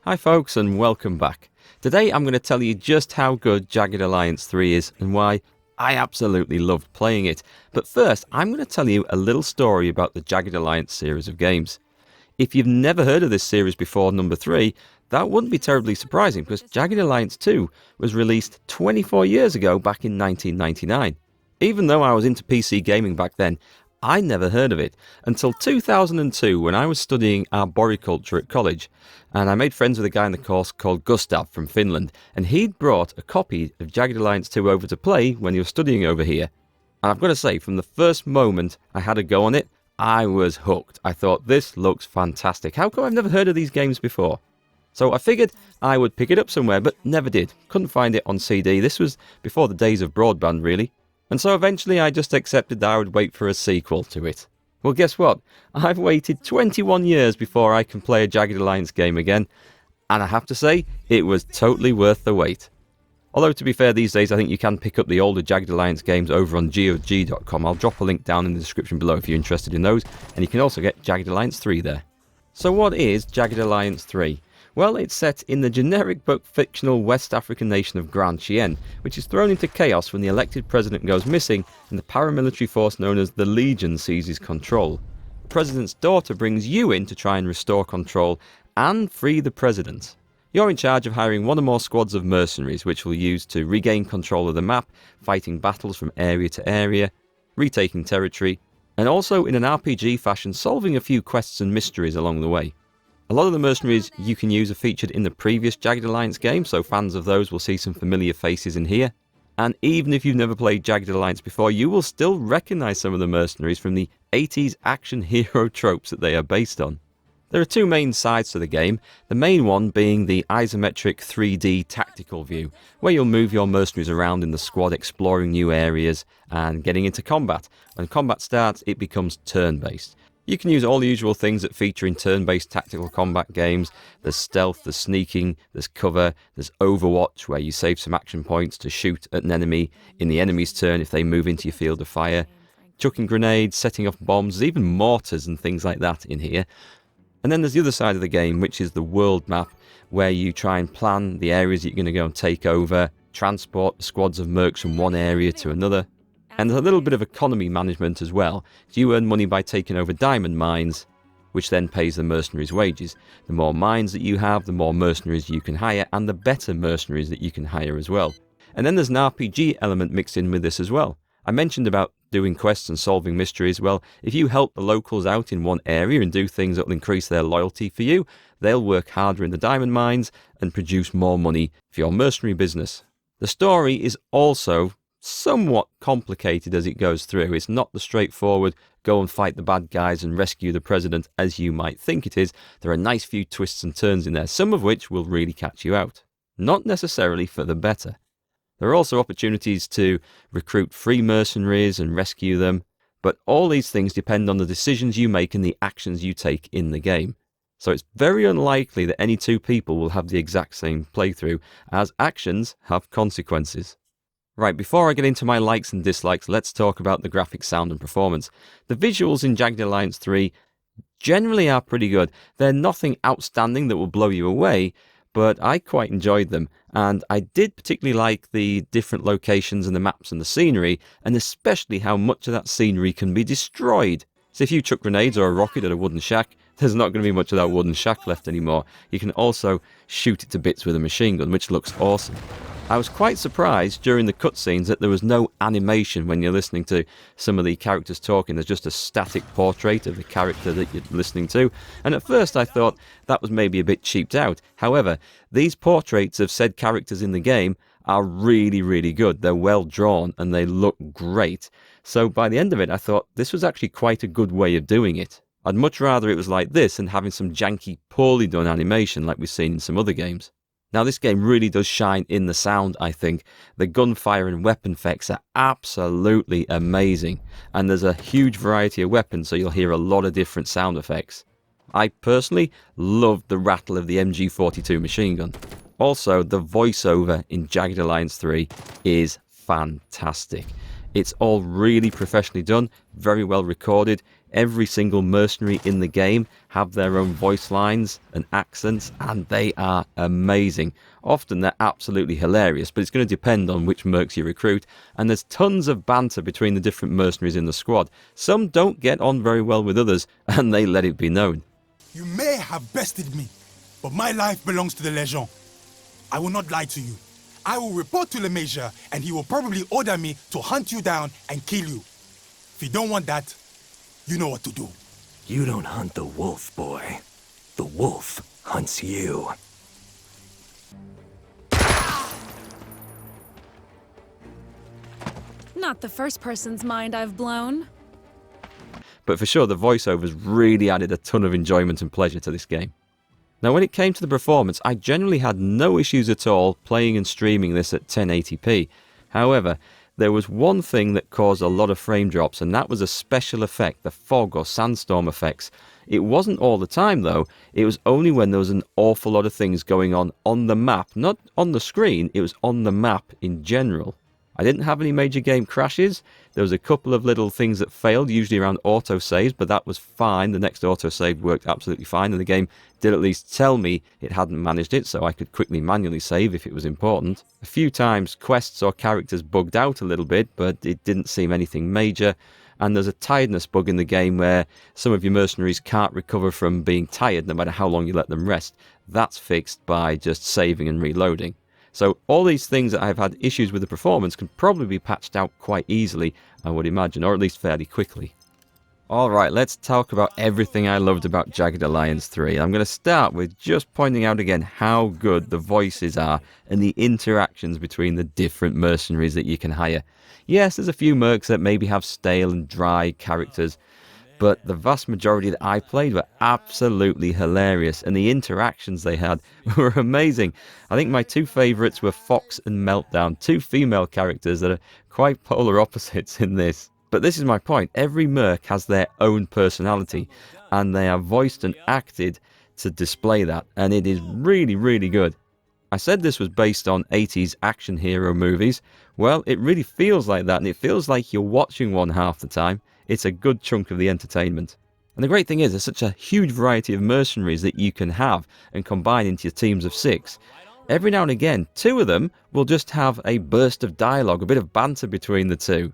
Hi folks and welcome back. Today I'm going to tell you just how good Jagged Alliance 3 is and why I absolutely loved playing it. But first I'm going to tell you a little story about the Jagged Alliance series of games. If you've never heard of this series before number 3, that wouldn't be terribly surprising because Jagged Alliance 2 was released 24 years ago back in 1999. Even though I was into PC gaming back then, I never heard of it until 2002 when I was studying arboriculture at college, and I made friends with a guy in the course called Gustav from Finland, and he'd brought a copy of Jagged Alliance 2 over to play when he was studying over here. And I've got to say, from the first moment I had a go on it, I was hooked. I thought, this looks fantastic. How come I've never heard of these games before? So I figured I would pick it up somewhere, but never did. Couldn't find it on CD. This was before the days of broadband, really. And so eventually I just accepted that I would wait for a sequel to it. Well, guess what? I've waited 21 years before I can play a Jagged Alliance game again, and I have to say, it was totally worth the wait. Although, to be fair, these days I think you can pick up the older Jagged Alliance games over on dodgy.com. I'll drop a link down in the description below if you're interested in those, and you can also get Jagged Alliance 3 there. So what is Jagged Alliance 3? Well, it's set in the generic but fictional West African nation of Grand Chien, which is thrown into chaos when the elected president goes missing and the paramilitary force known as the Legion seizes control. The president's daughter brings you in to try and restore control and free the president. You're in charge of hiring one or more squads of mercenaries, which will use to regain control of the map, fighting battles from area to area, retaking territory, and also in an RPG fashion solving a few quests and mysteries along the way. A lot of the mercenaries you can use are featured in the previous Jagged Alliance game, so fans of those will see some familiar faces in here. And even if you've never played Jagged Alliance before, you will still recognise some of the mercenaries from the 80s action hero tropes that they are based on. There are two main sides to the game, the main one being the isometric 3D tactical view, where you'll move your mercenaries around in the squad exploring new areas and getting into combat. When combat starts, it becomes turn-based. You can use all the usual things that feature in turn-based tactical combat games. There's stealth, there's sneaking, there's cover, there's Overwatch, where you save some action points to shoot at an enemy in the enemy's turn if they move into your field of fire. Chucking grenades, setting off bombs, there's even mortars and things like that in here. And then there's the other side of the game, which is the world map, where you try and plan the areas that you're going to go and take over, transport squads of mercs from one area to another. And there's a little bit of economy management as well. You earn money by taking over diamond mines, which then pays the mercenaries' wages. The more mines that you have, the more mercenaries you can hire, and the better mercenaries that you can hire as well. And then there's an RPG element mixed in with this as well. I mentioned about doing quests and solving mysteries. Well, if you help the locals out in one area and do things that will increase their loyalty for you, they'll work harder in the diamond mines and produce more money for your mercenary business. The story is also somewhat complicated as it goes through. It's not the straightforward go and fight the bad guys and rescue the president as you might think it is. There are a nice few twists and turns in there, some of which will really catch you out. Not necessarily for the better. There are also opportunities to recruit free mercenaries and rescue them, but all these things depend on the decisions you make and the actions you take in the game. So it's very unlikely that any two people will have the exact same playthrough, as actions have consequences. Right, before I get into my likes and dislikes, let's talk about the graphics, sound and performance. The visuals in Jagged Alliance 3 generally are pretty good. They're nothing outstanding that will blow you away, but I quite enjoyed them. And I did particularly like the different locations and the maps and the scenery, and especially how much of that scenery can be destroyed. So if you chuck grenades or a rocket at a wooden shack, there's not going to be much of that wooden shack left anymore. You can also shoot it to bits with a machine gun, which looks awesome. I was quite surprised during the cutscenes that there was no animation when you're listening to some of the characters talking. There's just a static portrait of the character that you're listening to. And at first I thought that was maybe a bit cheaped out. However, these portraits of said characters in the game are really, really good. They're well drawn and they look great. So by the end of it, I thought this was actually quite a good way of doing it. I'd much rather it was like this than having some janky, poorly done animation like we've seen in some other games. Now this game really does shine in the sound, I think. The gunfire and weapon effects are absolutely amazing. And there's a huge variety of weapons, so you'll hear a lot of different sound effects. I personally loved the rattle of the MG42 machine gun. Also, the voiceover in Jagged Alliance 3 is fantastic. It's all really professionally done, very well recorded. Every single mercenary in the game have their own voice lines and accents, and they are amazing. Often they're absolutely hilarious, but it's going to depend on which mercs you recruit, and there's tons of banter between the different mercenaries in the squad. Some don't get on very well with others, and they let it be known. You may have bested me, but my life belongs to the Legion. I will not lie to you. I will report to Le Major, and he will probably order me to hunt you down and kill you. If you don't want that, you know what to do. You don't hunt the wolf, boy. The wolf hunts you. Not the first person's mind I've blown. But for sure, the voiceovers really added a ton of enjoyment and pleasure to this game. Now, when it came to the performance, I generally had no issues at all playing and streaming this at 1080p. However, there was one thing that caused a lot of frame drops, and that was a special effect, the fog or sandstorm effects. It wasn't all the time though, it was only when there was an awful lot of things going on the map. Not on the screen, it was on the map in general. I didn't have any major game crashes. There was a couple of little things that failed, usually around autosaves, but that was fine. The next autosave worked absolutely fine, and the game did at least tell me it hadn't managed it, so I could quickly manually save if it was important. A few times quests or characters bugged out a little bit, but it didn't seem anything major. And there's a tiredness bug in the game where some of your mercenaries can't recover from being tired no matter how long you let them rest. That's fixed by just saving and reloading. So all these things that I've had issues with the performance can probably be patched out quite easily, I would imagine, or at least fairly quickly. Alright, let's talk about everything I loved about Jagged Alliance 3. I'm going to start with just pointing out again how good the voices are and the interactions between the different mercenaries that you can hire. Yes, there's a few mercs that maybe have stale and dry characters, but the vast majority that I played were absolutely hilarious, and the interactions they had were amazing. I think my two favourites were Fox and Meltdown, two female characters that are quite polar opposites in this. But this is my point, every merc has their own personality, and they are voiced and acted to display that, and it is really, really good. I said this was based on 80s action hero movies. Well, it really feels like that, and it feels like you're watching one half the time. It's a good chunk of the entertainment. And the great thing is, there's such a huge variety of mercenaries that you can have and combine into your teams of 6. Every now and again, 2 of them will just have a burst of dialogue, a bit of banter between the 2.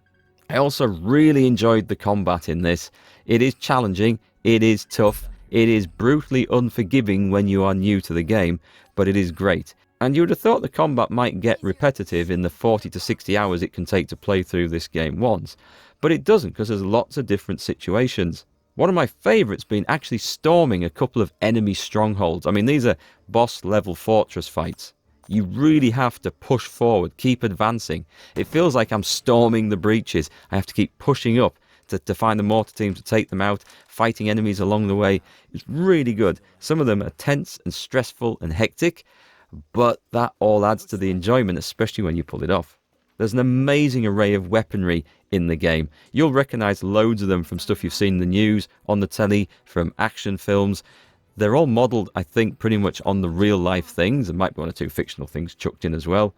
I also really enjoyed the combat in this. It is challenging, it is tough, it is brutally unforgiving when you are new to the game, but it is great. And you would have thought the combat might get repetitive in the 40 to 60 hours it can take to play through this game once. But it doesn't, because there's lots of different situations. One of my favourites being actually storming a couple of enemy strongholds. I mean, these are boss level fortress fights. You really have to push forward, keep advancing. It feels like I'm storming the breaches. I have to keep pushing up to find the mortar team to take them out, fighting enemies along the way. It's really good. Some of them are tense and stressful and hectic, but that all adds to the enjoyment, especially when you pull it off. There's an amazing array of weaponry in the game. You'll recognise loads of them from stuff you've seen in the news, on the telly, from action films. They're all modelled, I think, pretty much on the real life things. There might be 1 or 2 fictional things chucked in as well.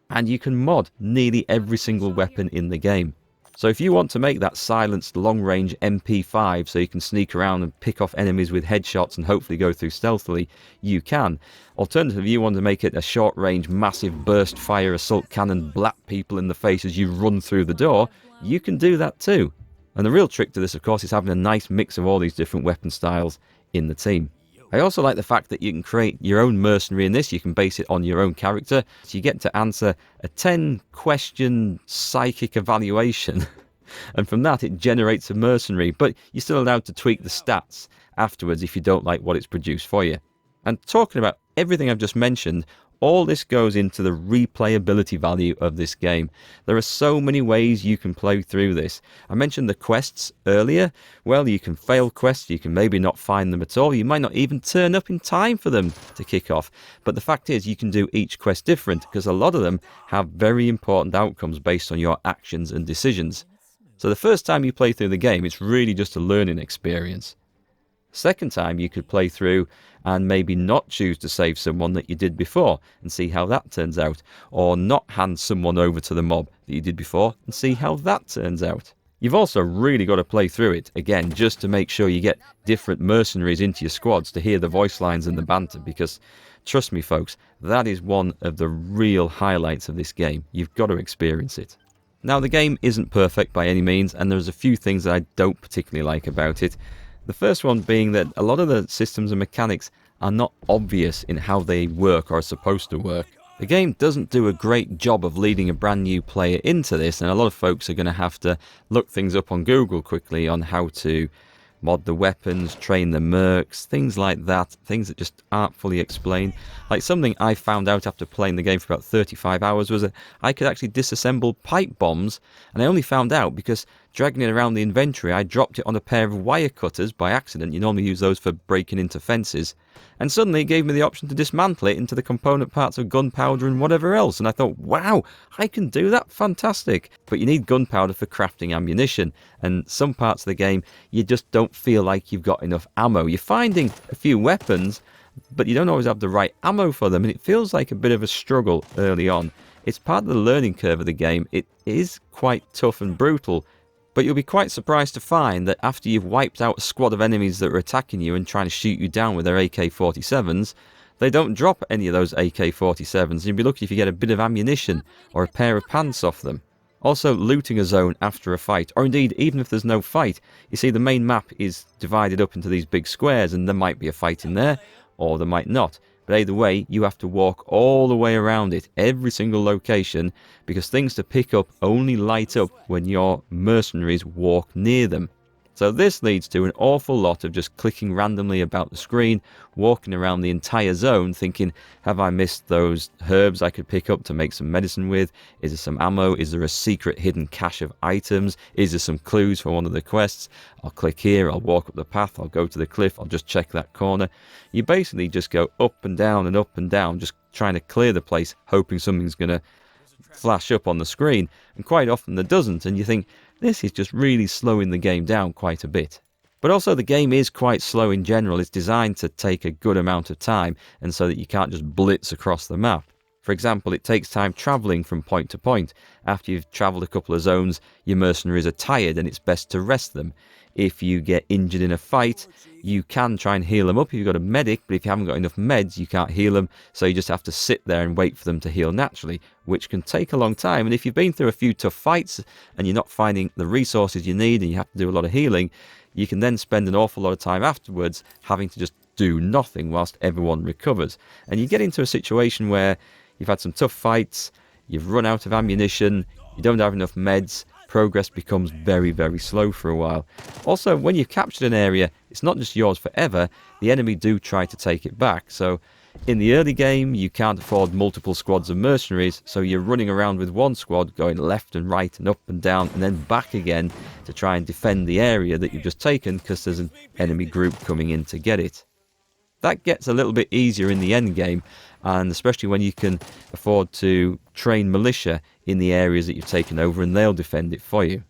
And you can mod nearly every single weapon in the game. So if you want to make that silenced long-range MP5 so you can sneak around and pick off enemies with headshots and hopefully go through stealthily, you can. Alternatively, if you want to make it a short-range, massive burst-fire assault cannon, blap people in the face as you run through the door, you can do that too. And the real trick to this, of course, is having a nice mix of all these different weapon styles in the team. I also like the fact that you can create your own mercenary in this. You can base it on your own character. So you get to answer a 10-question psychic evaluation. And from that, it generates a mercenary. But you're still allowed to tweak the stats afterwards if you don't like what it's produced for you. And talking about everything I've just mentioned, all this goes into the replayability value of this game. There are so many ways you can play through this. I mentioned the quests earlier. Well, you can fail quests, you can maybe not find them at all, you might not even turn up in time for them to kick off. But the fact is, you can do each quest different, because a lot of them have very important outcomes based on your actions and decisions. So the first time you play through the game, it's really just a learning experience. Second time you could play through and maybe not choose to save someone that you did before and see how that turns out, or not hand someone over to the mob that you did before and see how that turns out. You've also really got to play through it, again, just to make sure you get different mercenaries into your squads to hear the voice lines and the banter, because, trust me folks, that is one of the real highlights of this game. You've got to experience it. Now, the game isn't perfect by any means, and there's a few things that I don't particularly like about it. The first one being that a lot of the systems and mechanics are not obvious in how they work or are supposed to work. The game doesn't do a great job of leading a brand new player into this, and a lot of folks are going to have to look things up on Google quickly on how to mod the weapons, train the mercs, things like that, things that just aren't fully explained. Like, something I found out after playing the game for about 35 hours was that I could actually disassemble pipe bombs, and I only found out because dragging it around the inventory, I dropped it on a pair of wire cutters by accident. You normally use those for breaking into fences. And suddenly it gave me the option to dismantle it into the component parts of gunpowder and whatever else. And I thought, wow, I can do that, fantastic. But you need gunpowder for crafting ammunition. And some parts of the game, you just don't feel like you've got enough ammo. You're finding a few weapons, but you don't always have the right ammo for them. And it feels like a bit of a struggle early on. It's part of the learning curve of the game. It is quite tough and brutal. But you'll be quite surprised to find that after you've wiped out a squad of enemies that are attacking you and trying to shoot you down with their AK-47s, they don't drop any of those AK-47s. You'll be lucky if you get a bit of ammunition or a pair of pants off them. Also, looting a zone after a fight, or indeed even if there's no fight, you see the main map is divided up into these big squares, and there might be a fight in there, or there might not. But either way, you have to walk all the way around it, every single location, because things to pick up only light up when your mercenaries walk near them. So this leads to an awful lot of just clicking randomly about the screen, walking around the entire zone thinking, have I missed those herbs I could pick up to make some medicine with? Is there some ammo? Is there a secret hidden cache of items? Is there some clues for one of the quests? I'll click here, I'll walk up the path, I'll go to the cliff, I'll just check that corner. You basically just go up and down, just trying to clear the place, hoping something's going to flash up on the screen. And quite often there doesn't, and you think, this is just really slowing the game down quite a bit. But also the game is quite slow in general. It's designed to take a good amount of time, and so that you can't just blitz across the map. For example, it takes time travelling from point to point. After you've travelled a couple of zones, your mercenaries are tired and it's best to rest them. If you get injured in a fight, you can try and heal them up if you've got a medic, but if you haven't got enough meds, you can't heal them, so you just have to sit there and wait for them to heal naturally, which can take a long time. And if you've been through a few tough fights and you're not finding the resources you need and you have to do a lot of healing, you can then spend an awful lot of time afterwards having to just do nothing whilst everyone recovers. And you get into a situation where you've had some tough fights, you've run out of ammunition, you don't have enough meds, progress becomes very, very slow for a while. Also, when you've captured an area, it's not just yours forever, the enemy do try to take it back. So in the early game, you can't afford multiple squads of mercenaries, so you're running around with one squad, going left and right and up and down, and then back again to try and defend the area that you've just taken, because there's an enemy group coming in to get it. That gets a little bit easier in the end game, and especially when you can afford to train militia in the areas that you've taken over and they'll defend it for you.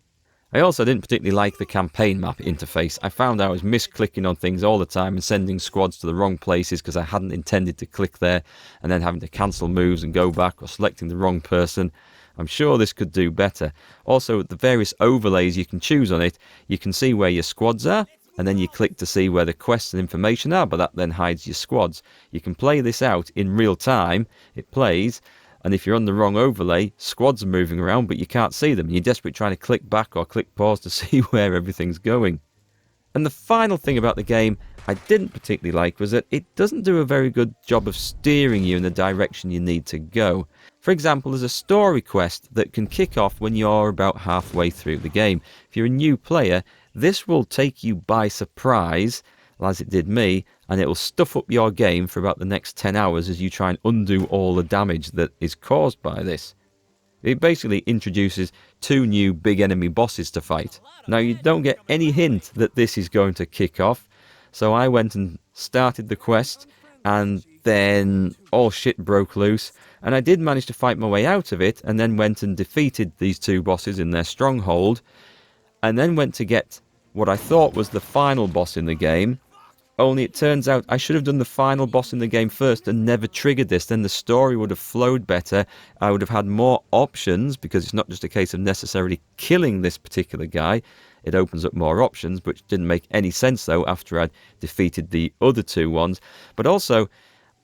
I also didn't particularly like the campaign map interface. I found I was misclicking on things all the time and sending squads to the wrong places because I hadn't intended to click there, and then having to cancel moves and go back, or selecting the wrong person. I'm sure this could do better. Also, the various overlays you can choose on it, you can see where your squads are, and then you click to see where the quests and information are, but that then hides your squads. You can play this out in real time. It plays, and if you're on the wrong overlay, squads are moving around, but you can't see them. You're desperate trying to click back or click pause to see where everything's going. And the final thing about the game I didn't particularly like was that it doesn't do a very good job of steering you in the direction you need to go. For example, there's a story quest that can kick off when you're about halfway through the game. If you're a new player, this will take you by surprise, as it did me, and it will stuff up your game for about the next 10 hours as you try and undo all the damage that is caused by this. It basically introduces 2 new big enemy bosses to fight. Now, you don't get any hint that this is going to kick off, so I went and started the quest, and then all shit broke loose, and I did manage to fight my way out of it, and then went and defeated these 2 bosses in their stronghold, and then went to get what I thought was the final boss in the game, Only it turns out I should have done the final boss in the game first and never triggered this. Then the story would have flowed better. I would have had more options, because it's not just a case of necessarily killing this particular guy. It opens up more options, which didn't make any sense though after I'd defeated the other two ones. But also,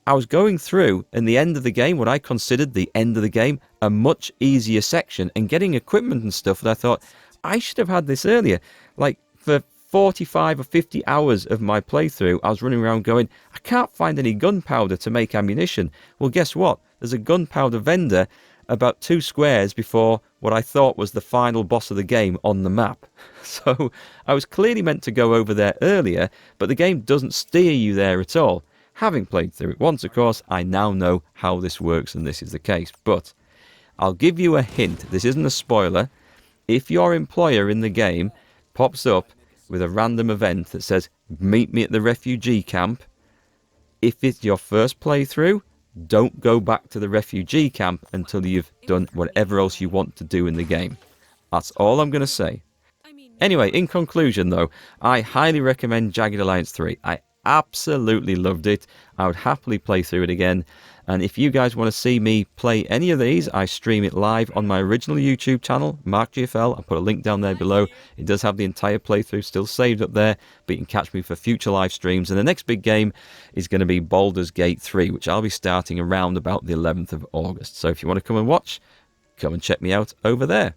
I was going through, in the end of the game, what I considered the end of the game, a much easier section, and getting equipment and stuff that I thought, I should have had this earlier. Like, for 45 or 50 hours of my playthrough, I was running around going, I can't find any gunpowder to make ammunition. Well, guess what? There's a gunpowder vendor about 2 squares before what I thought was the final boss of the game on the map. So I was clearly meant to go over there earlier, but the game doesn't steer you there at all. Having played through it once, of course, I now know how this works, and this is the case. But I'll give you a hint. This isn't a spoiler. If your employer in the game pops up with a random event that says, meet me at the refugee camp, if it's your first playthrough, don't go back to the refugee camp until you've done whatever else you want to do in the game. That's all I'm going to say. Anyway, in conclusion though, I highly recommend Jagged Alliance 3. I absolutely loved it. I would happily play through it again. And if you guys want to see me play any of these, I stream it live on my original YouTube channel, Mark GFL. I'll put a link down there below. It does have the entire playthrough still saved up there, but you can catch me for future live streams. And the next big game is going to be Baldur's Gate 3, which I'll be starting around about the 11th of August. So if you want to come and watch, come and check me out over there.